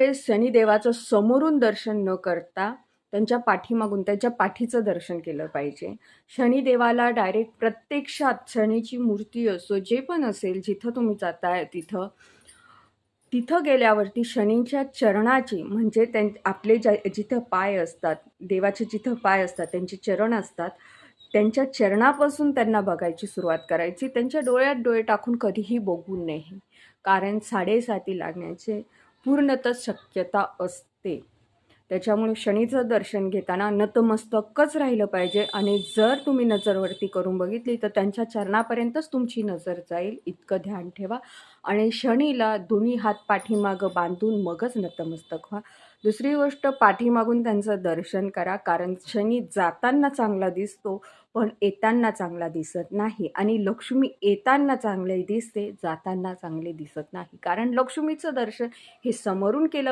शनिदेवाचं समोरून दर्शन न करता त्यांच्या पाठीमागून त्यांच्या पाठीचं दर्शन केलं पाहिजे. शनिदेवाला डायरेक्ट प्रत्यक्षात शनीची मूर्ती असो, जे पण असेल, जिथं तुम्ही जाताय तिथं, तिथं गेल्यावरती शनीच्या चरणाची म्हणजे आपले जिथं पाय असतात, देवाचे जिथं पाय असतात, त्यांचे चरण असतात, त्यांच्या चरणापासून त्यांना बघायची सुरुवात करायची. त्यांच्या डोळ्यात डोळे टाकून कधीही बघू नये. कारण 7:30 लागण्याचे पूर्णतः शक्यता असते. त्याच्यामुळे शनीचं दर्शन घेताना नतमस्तकच राहिलं पाहिजे आणि जर तुम्ही नजरवरती करून बघितली तर त्यांच्या चरणापर्यंतच तुमची नजर जाईल, इतकं ध्यान ठेवा. आणि शनीला दोन्ही हात पाठीमागं बांधून मगच नतमस्तक व्हा. दुसरी गोष्ट, पाठीमागून त्यांचं दर्शन करा, कारण शनी जाताना चांगला दिसतो पण येताना चांगला दिसत नाही. आणि लक्ष्मी येताना चांगले दिसते, जाताना चांगले दिसत नाही. कारण लक्ष्मीचं दर्शन हे समोरून केलं